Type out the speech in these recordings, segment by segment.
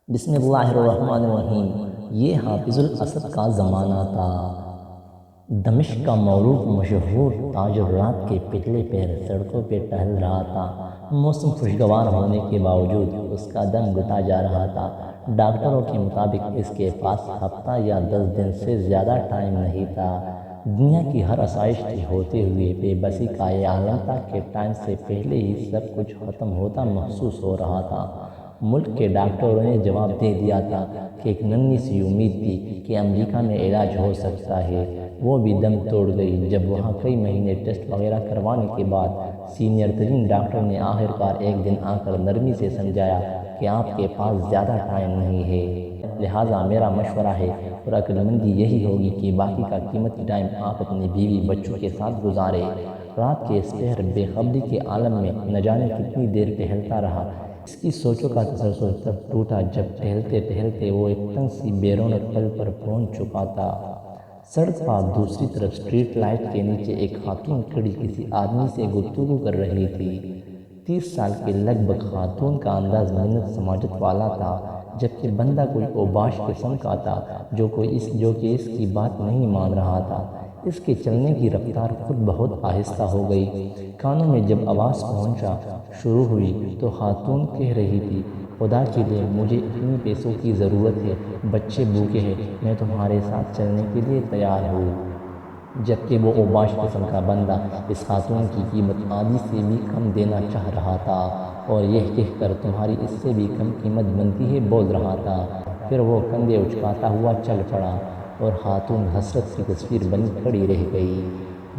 بسم اللہ الرحمن الرحیم۔ یہ حافظ الاسد کا زمانہ تھا۔ دمشق کا معروف مشہور تاجر رات کے پتلے پیر سڑکوں پہ ٹہل رہا تھا۔ موسم خوشگوار ہونے کے باوجود اس کا دم گھٹا جا رہا تھا۔ ڈاکٹروں کے مطابق اس کے پاس ہفتہ یا 10 دن سے زیادہ ٹائم نہیں تھا۔ دنیا کی ہر آسائش کی ہوتے ہوئے بے بسی کا یہ عالم تھا کہ ٹائم سے پہلے ہی سب کچھ ختم ہوتا محسوس ہو رہا تھا۔ ملک کے ڈاکٹروں نے جواب دے دیا تھا کہ ایک ننھی سی امید تھی کہ امریکہ میں علاج ہو سکتا ہے، وہ بھی دم توڑ گئی جب وہاں کئی مہینے ٹیسٹ وغیرہ کروانے کے بعد سینئر ترین ڈاکٹر نے آخرکار ایک دن آ کر نرمی سے سمجھایا کہ آپ کے پاس زیادہ ٹائم نہیں ہے، لہٰذا میرا مشورہ ہے اور عقل مندی یہی ہوگی کہ باقی کا قیمتی ٹائم آپ اپنی بیوی بچوں کے ساتھ گزاریں۔ رات کے اس پہر بے خبری کے عالم میں نہ جانے کتنی دیر ٹہلتا رہا۔ اس کی سوچوں کا تسلسل تب ٹوٹا جب ٹہلتے ٹہلتے وہ ایک تنگ سی بیرونق پل پر پہنچ چکا تھا۔ سڑک پر دوسری طرف اسٹریٹ لائٹ کے نیچے ایک خاتون کھڑی کسی آدمی سے گفتگو کر رہی تھی۔ 30 سال کے لگ بھگ خاتون کا انداز منت سماجت والا تھا، جبکہ بندہ کوئی اوباش قسم کا تھا جو کہ اس کی بات نہیں مان رہا تھا۔ اس کے چلنے کی رفتار خود بہت آہستہ ہو گئی۔ کانوں میں جب آواز پہنچا شروع ہوئی تو خاتون کہہ رہی تھی، خدا کے لیے مجھے اتنی پیسوں کی ضرورت ہے، بچے بھوکے ہیں، میں تمہارے ساتھ چلنے کے لیے تیار ہوں۔ جبکہ وہ اوباش قسم کا بندہ اس خاتون کی قیمت آدھی سے بھی کم دینا چاہ رہا تھا اور یہ کہہ کر تمہاری اس سے بھی کم قیمت بنتی ہے بول رہا تھا۔ پھر وہ کندھے اچکاتا ہوا چل پڑا اور خاتون حسرت کی تصویر بنی کھڑی رہ گئی۔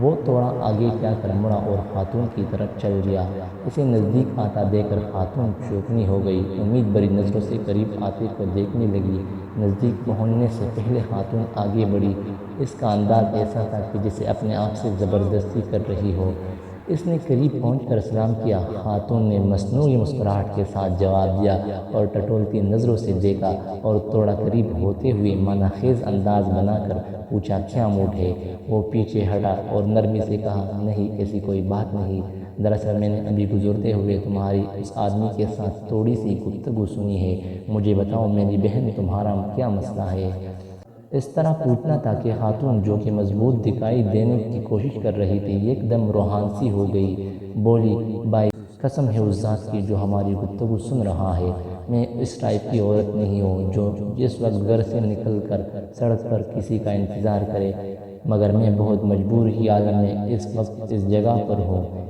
وہ تھوڑا آگے جا کر مڑا اور خاتون کی طرف چل دیا۔ اسے نزدیک آتا دیکھ کر خاتون چوکنی ہو گئی، امید بھری نظروں سے قریب آتے کو دیکھنے لگی۔ نزدیک پہنچنے سے پہلے خاتون آگے بڑھی۔ اس کا انداز ایسا تھا کہ جسے اپنے آپ سے زبردستی کر رہی ہو۔ اس نے قریب پہنچ کر سلام کیا۔ خاتون نے مصنوعی مسکراہٹ کے ساتھ جواب دیا اور ٹٹولتی نظروں سے دیکھا اور تھوڑا قریب ہوتے ہوئے معنی خیز انداز بنا کر پوچھا، کیا موڈ ہے؟ وہ پیچھے ہٹا اور نرمی سے کہا، نہیں ایسی کوئی بات نہیں، دراصل میں نے ابھی گزرتے ہوئے تمہاری اس آدمی کے ساتھ تھوڑی سی گفتگو سنی ہے، مجھے بتاؤ میری بہن تمہارا کیا مسئلہ ہے؟ اس طرح پوچھنا تھا کہ خاتون جو کہ مضبوط دکھائی دینے کی کوشش کر رہی تھی ایک دم روحان سی ہو گئی۔ بولی، بائی قسم ہے اس ذات کی جو ہماری گفتگو سن رہا ہے، میں اس ٹائپ کی عورت نہیں ہوں جو جس وقت گھر سے نکل کر سڑک پر کسی کا انتظار کرے، مگر میں بہت مجبور ہی عالم میں اس وقت اس جگہ پر ہوں۔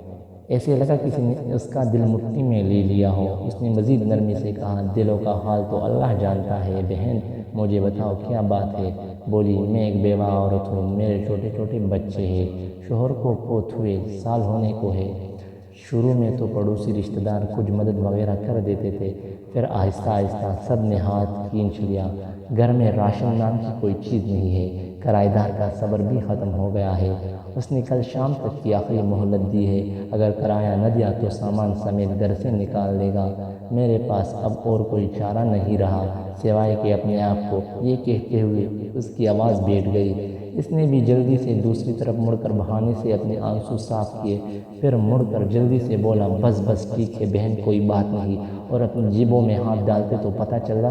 ایسے لگا کسی نے اس کا دل مٹھی میں لے لیا ہو۔ اس نے مزید نرمی سے کہا، دلوں کا حال تو اللہ جانتا ہے بہن، مجھے بتاؤ کیا بات ہے؟ بولی، میں ایک بیوہ عورت ہوں، میرے چھوٹے چھوٹے بچے ہیں، شوہر کو فوت ہوئے سال ہونے کو ہے۔ شروع میں تو پڑوسی رشتہ دار کچھ مدد وغیرہ کر دیتے تھے، پھر آہستہ آہستہ سب نے ہاتھ کھینچ لیا۔ گھر میں راشن نام کی کوئی چیز نہیں ہے، کرایہ دار کا صبر بھی ختم ہو گیا ہے، اس نے کل شام تک کی آخری مہلت دی ہے، اگر کرایہ نہ دیا تو سامان سمیت گھر سے نکال دے گا۔ میرے پاس اب اور کوئی چارہ نہیں رہا سوائے کہ اپنے آپ کو، یہ کہتے ہوئے اس کی آواز بیٹھ گئی۔ اس نے بھی جلدی سے دوسری طرف مڑ کر بہانے سے اپنے آنسو صاف کیے، پھر مڑ کر جلدی سے بولا، بس بس ٹھیک ہے بہن کوئی بات نہیں، اور اپنی جیبوں میں ہاتھ ڈالتے تو پتہ چلا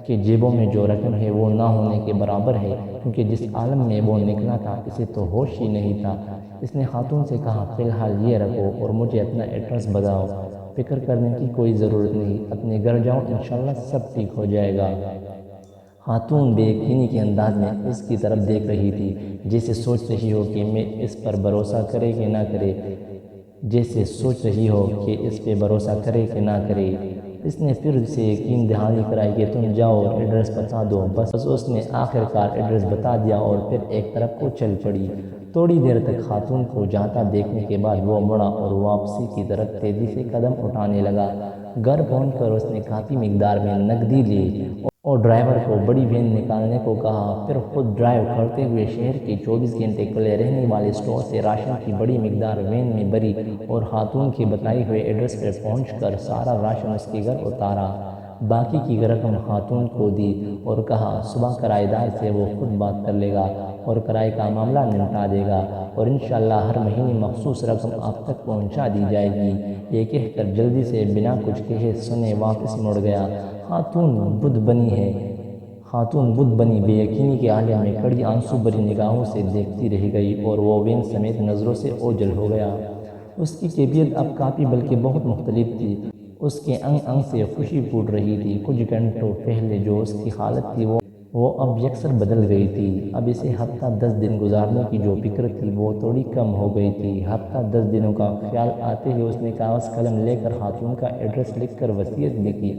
کہ جیبوں میں جو رقم ہے وہ نہ ہونے کے برابر ہے، کیونکہ جس عالم میں وہ نکلا تھا اسے تو ہوش ہی نہیں تھا۔ اس نے خاتون سے کہا، فی الحال یہ رکھو اور مجھے اپنا ایڈریس بتاؤ، فکر کرنے کی کوئی ضرورت نہیں، اپنے گھر جاؤ، انشاءاللہ سب ٹھیک ہو جائے گا۔ خاتون بے یقینی کے انداز میں اس کی طرف دیکھ رہی تھی، جیسے سوچ رہی ہو کہ میں اس پر بھروسہ کرے کہ نہ کرے، جیسے سوچ رہی ہو کہ اس پہ بھروسہ کرے کہ نہ کرے۔ اس نے پھر سے یقین دہانی کرائی کہ تم جاؤ اور ایڈریس بتا دو۔ بس اس نے آخرکار ایڈریس بتا دیا اور پھر ایک طرف کو چل پڑی۔ تھوڑی دیر تک خاتون کو جاتا دیکھنے کے بعد وہ مڑا اور واپسی کی طرف تیزی سے قدم اٹھانے لگا۔ گھر پہنچ کر اس نے کافی مقدار میں نقدی لی اور ڈرائیور کو بڑی وین نکالنے کو کہا، پھر خود ڈرائیو کرتے ہوئے شہر کے 24 گھنٹے کھلے رہنے والے اسٹور سے راشن کی بڑی مقدار وین میں بھری اور خاتون کے بتائی ہوئے ایڈریس پر پہنچ کر سارا راشن اس کے گھر اتارا۔ باقی کی رقم خاتون کو دی اور کہا، صبح کرایہ دار سے وہ خود بات کر لے گا اور کرائے کا معاملہ نمٹا دے گا اور انشاءاللہ ہر مہینے مخصوص رقم آپ تک پہنچا دی جائے گی۔ یہ کہہ کر جلدی سے بنا کچھ کہے سنے واپس مڑ گیا۔ خاتون بدھ بنی ہے۔ خاتون بدھ بنی بے یقینی کے عالم میں کڑی آنسو بری نگاہوں سے دیکھتی رہ گئی اور وہ وین سمیت نظروں سے اوجھل ہو گیا۔ اس کی کیفیت اب کافی بلکہ بہت مختلف تھی۔ اس کے انگ انگ سے خوشی پھوٹ رہی تھی۔ کچھ گھنٹوں پہلے جو اس کی حالت تھی وہ اب یکسر بدل گئی تھی۔ اب اسے ہفتہ 10 دن گزارنے کی جو فکر تھی وہ تھوڑی کم ہو گئی تھی۔ ہفتہ 10 دنوں کا خیال آتے ہی اس نے کاغذ قلم لے کر خاتون کا ایڈریس لکھ کر وصیت لکھی۔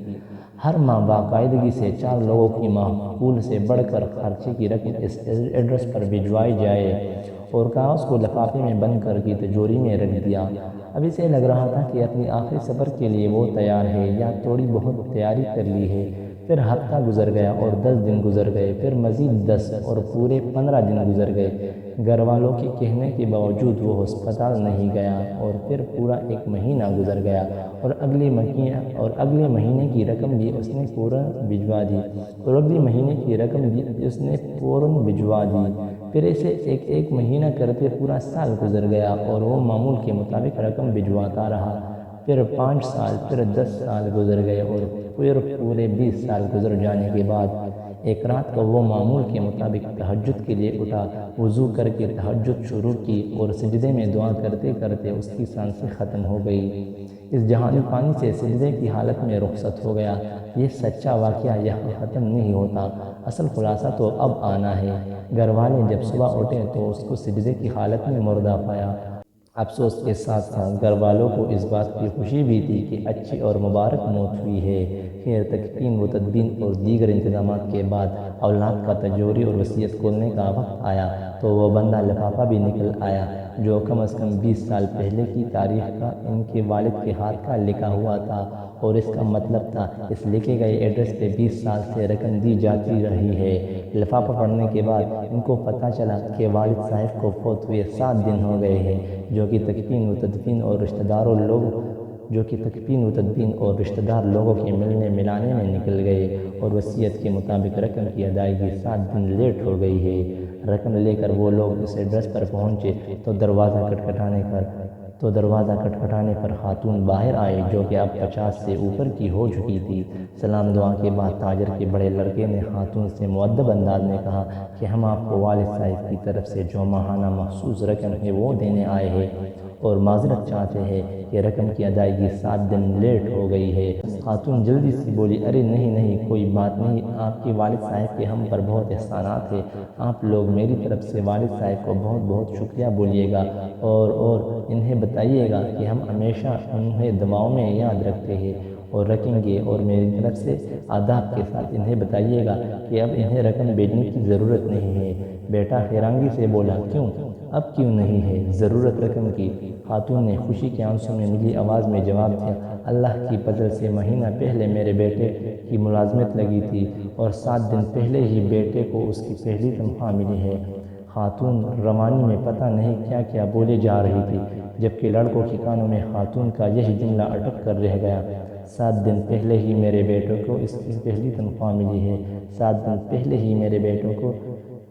ہر ماہ باقاعدگی سے 4 لوگوں کی معقول سے بڑھ کر خرچے کی رقم اس ایڈریس پر بھجوائی جائے، اور کاغذ کو لفافے میں بند کر کی تجوری میں رکھ دیا۔ اب اسے لگ رہا تھا کہ اپنی آخری سفر کے لیے وہ تیار ہے یا تھوڑی بہت تیاری کر لی ہے۔ پھر ہفتہ گزر گیا اور 10 دن گزر گئے، پھر مزید 10 اور پورے 15 دن گزر گئے۔ گھر والوں کے کہنے کے باوجود وہ ہسپتال نہیں گیا، اور پھر پورا 1 مہینہ گزر گیا اور اگلے مہینے کی رقم بھی اس نے فوراً بھجوا دی۔ پھر اسے ایک مہینہ کرتے پورا سال گزر گیا اور وہ معمول کے مطابق رقم بھجواتا رہا۔ پھر 5 سال، پھر 10 سال گزر گئے اور پھر پورے 20 سال گزر جانے کے بعد ایک رات کو وہ معمول کے مطابق تہجد کے لیے اٹھا، وضو کر کے تہجد شروع کی اور سجدے میں دعا کرتے کرتے اس کی سانسیں ختم ہو گئی۔ اس جہانی پانی سے سجدے کی حالت میں رخصت ہو گیا۔ یہ سچا واقعہ یہاں ختم نہیں ہوتا، اصل خلاصہ تو اب آنا ہے۔ گھر والے جب صبح اٹھے تو اس کو سجدے کی حالت میں مردہ پایا۔ افسوس کے ساتھ ساتھ گھر والوں کو اس بات کی خوشی بھی تھی کہ اچھی اور مبارک موت ہوئی ہے۔ خیر تکفین و تدفین اور دیگر انتظامات کے بعد اولاد کا تجوری اور وصیت کھولنے کا وقت آیا تو وہ بندہ لفافہ بھی نکل آیا جو کم از کم 20 سال پہلے کی تاریخ کا ان کے والد کے ہاتھ کا لکھا ہوا تھا، اور اس کا مطلب تھا اس لکھے گئے ایڈریس پہ 20 سال سے رقم دی جاتی رہی ہے۔ لفافہ پڑھنے کے بعد ان کو پتہ چلا کہ والد صاحب کو فوت ہوئے 7 دن ہو گئے ہیں، جو کہ تکفین و تدفین اور رشتہ دار لوگوں کے ملنے ملانے میں نکل گئے، اور وصیت کے مطابق رقم کی ادائیگی 7 دن لیٹ ہو گئی ہے۔ رقم لے کر وہ لوگ اس ایڈریس پر پہنچے تو دروازہ کھٹکھٹانے پر خاتون باہر آئی جو کہ اب 50 سے اوپر کی ہو چکی تھی۔ سلام دعا کے بعد تاجر کے بڑے لڑکے نے خاتون سے مؤدب انداز میں کہا کہ ہم آپ کو والد صاحب کی طرف سے جو ماہانہ مخصوص رقم ہے وہ دینے آئے ہیں، اور معذرت چاہتے ہیں کہ رقم کی ادائیگی 7 دن لیٹ ہو گئی ہے۔ خاتون جلدی سے بولی، ارے نہیں کوئی بات نہیں، آپ کے والد صاحب کے ہم پر بہت احسانات ہیں، آپ لوگ میری طرف سے والد صاحب کو بہت بہت شکریہ بولیے گا، اور انہیں بتائیے گا کہ ہم ہمیشہ انہیں دعاؤں میں یاد رکھتے ہیں اور رکھیں گے، اور میری طرف سے آداب کے ساتھ انہیں بتائیے گا کہ اب انہیں رقم بھیجنے کی ضرورت نہیں ہے۔ بیٹا حیرانگی سے بولا، کیوں؟ اب کیوں نہیں ہے ضرورت رقم کی؟ خاتون نے خوشی کے آنسوں میں ملی آواز میں جواب دیا، اللہ کی فضل سے مہینہ پہلے میرے بیٹے کی ملازمت لگی تھی، اور 7 دن پہلے ہی بیٹے کو اس کی پہلی تنخواہ ملی ہے۔ خاتون روانی میں پتہ نہیں کیا کیا بولے جا رہی تھی، جبکہ لڑکوں کے کانوں میں خاتون کا یہی جملہ اٹک کر رہ گیا، 7 دن پہلے ہی میرے بیٹے کو اس کی پہلی تنخواہ ملی ہے، 7 دن پہلے ہی میرے بیٹے کو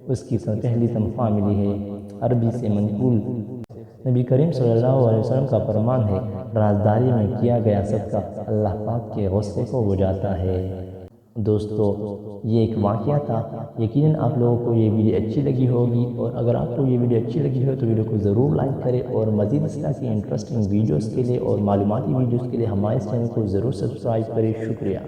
اس کی پہلی تنخواہ ملی ہے۔ عربی سے منقول نبی کریم صلی اللہ علیہ وسلم کا فرمان ہے، رازداری میں کیا گیا صدقہ اللہ پاک کے غصے کو بجھاتا ہے۔ دوستو، یہ ایک واقعہ تھا۔ یقیناً آپ لوگوں کو یہ ویڈیو اچھی لگی ہوگی، اور اگر آپ کو یہ ویڈیو اچھی لگی ہو تو ویڈیو کو ضرور لائک کریں، اور مزید اس طرح کی انٹرسٹنگ ویڈیوز کے لیے اور معلوماتی ویڈیوز کے لیے ہمارے چینل کو ضرور سبسکرائب کریں۔ شکریہ۔